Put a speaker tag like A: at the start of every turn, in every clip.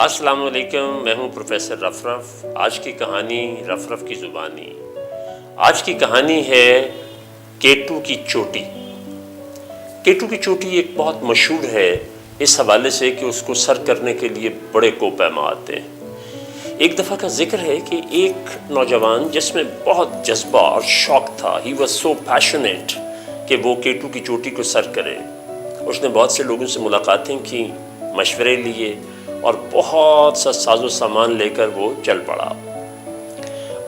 A: السلام علیکم، میں ہوں پروفیسر رفرف۔ آج کی کہانی رفرف کی زبانی۔ آج کی کہانی ہے کیٹو کی چوٹی۔ کیٹو کی چوٹی ایک بہت مشہور ہے اس حوالے سے کہ اس کو سر کرنے کے لیے بڑے کوپیما آتے ہیں۔ ایک دفعہ کا ذکر ہے کہ ایک نوجوان جس میں بہت جذبہ اور شوق تھا، ہی واز سو پیشنیٹ، کہ وہ کیٹو کی چوٹی کو سر کرے۔ اس نے بہت سے لوگوں سے ملاقاتیں کی، مشورے لیے اور بہت سا ساز و سامان لے کر وہ چل پڑا۔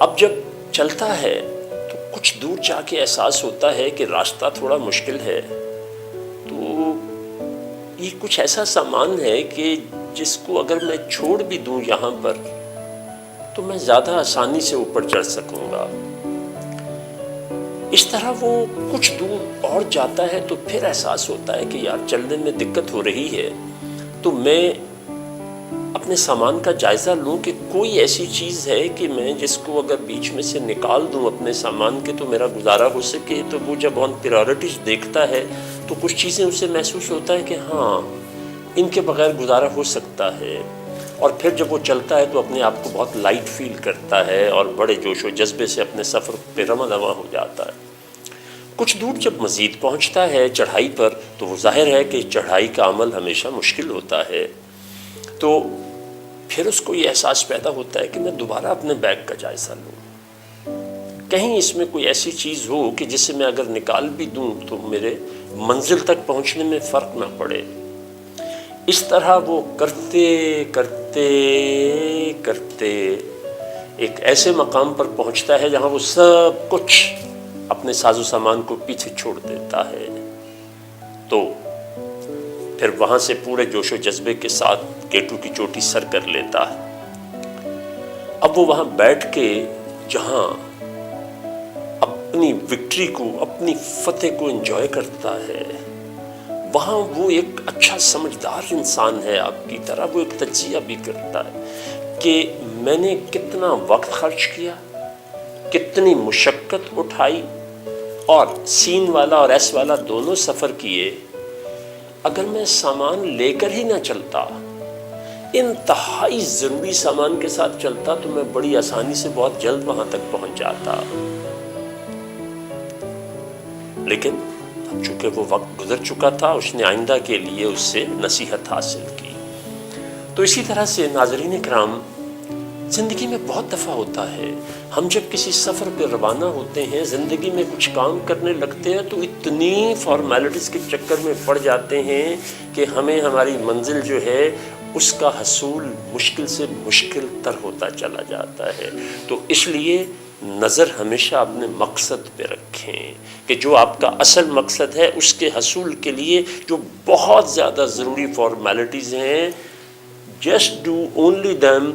A: اب جب چلتا ہے تو کچھ دور جا کے احساس ہوتا ہے کہ راستہ تھوڑا مشکل ہے، تو یہ کچھ ایسا سامان ہے کہ جس کو اگر میں چھوڑ بھی دوں یہاں پر تو میں زیادہ آسانی سے اوپر چڑھ سکوں گا۔ اس طرح وہ کچھ دور اور جاتا ہے تو پھر احساس ہوتا ہے کہ یار چلنے میں دقت ہو رہی ہے، تو میں اپنے سامان کا جائزہ لوں کہ کوئی ایسی چیز ہے کہ میں جس کو اگر بیچ میں سے نکال دوں اپنے سامان کے تو میرا گزارا ہو سکے۔ تو وہ جب آن پریورٹیز دیکھتا ہے تو کچھ چیزیں اسے محسوس ہوتا ہے کہ ہاں ان کے بغیر گزارا ہو سکتا ہے، اور پھر جب وہ چلتا ہے تو اپنے آپ کو بہت لائٹ فیل کرتا ہے اور بڑے جوش و جذبے سے اپنے سفر پہ رواں رواں ہو جاتا ہے۔ کچھ دور جب مزید پہنچتا ہے چڑھائی پر تو وہ ظاہر ہے کہ چڑھائی کا عمل ہمیشہ مشکل ہوتا ہے، تو پھر اس کو یہ احساس پیدا ہوتا ہے کہ میں دوبارہ اپنے بیگ کا جائزہ لوں، کہیں اس میں کوئی ایسی چیز ہو کہ جسے میں اگر نکال بھی دوں تو میرے منزل تک پہنچنے میں فرق نہ پڑے۔ اس طرح وہ کرتے کرتے کرتے ایک ایسے مقام پر پہنچتا ہے جہاں وہ سب کچھ اپنے ساز و سامان کو پیچھے چھوڑ دیتا ہے، تو پھر وہاں سے پورے جوش و جذبے کے ساتھ کیٹو کی چوٹی سر کر لیتا ہے۔ اب وہ وہاں بیٹھ کے جہاں اپنی وکٹری کو، اپنی فتح کو انجوائے کرتا ہے، وہاں وہ ایک اچھا سمجھدار انسان ہے آپ کی طرح۔ وہ ایک تجزیہ بھی کرتا ہے کہ میں نے کتنا وقت خرچ کیا، کتنی مشقت اٹھائی، اور سین والا اور ایس والا دونوں سفر کیے۔ اگر میں سامان لے کر ہی نہ چلتا، انتہائی ضروری سامان کے ساتھ چلتا، تو میں بڑی آسانی سے بہت جلد وہاں تک پہنچ جاتا۔ لیکن اب چونکہ وہ وقت گزر چکا تھا، اس نے آئندہ کے لیے اس سے نصیحت حاصل کی۔ تو اسی طرح سے ناظرین کرام، زندگی میں بہت دفعہ ہوتا ہے ہم جب کسی سفر پہ روانہ ہوتے ہیں، زندگی میں کچھ کام کرنے لگتے ہیں، تو اتنی فارمیلٹیز کے چکر میں پڑ جاتے ہیں کہ ہمیں ہماری منزل جو ہے اس کا حصول مشکل سے مشکل تر ہوتا چلا جاتا ہے۔ تو اس لیے نظر ہمیشہ اپنے مقصد پہ رکھیں کہ جو آپ کا اصل مقصد ہے اس کے حصول کے لیے جو بہت زیادہ ضروری فارمیلٹیز ہیں، just do only them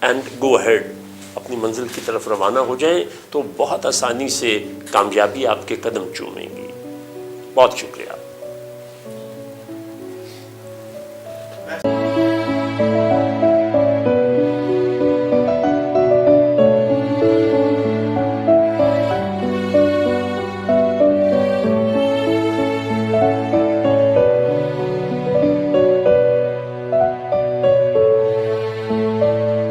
A: and go ahead, اپنی منزل کی طرف روانہ ہو جائیں تو بہت آسانی سے کامیابی آپ کے قدم چومیں گی۔ بہت شکریہ۔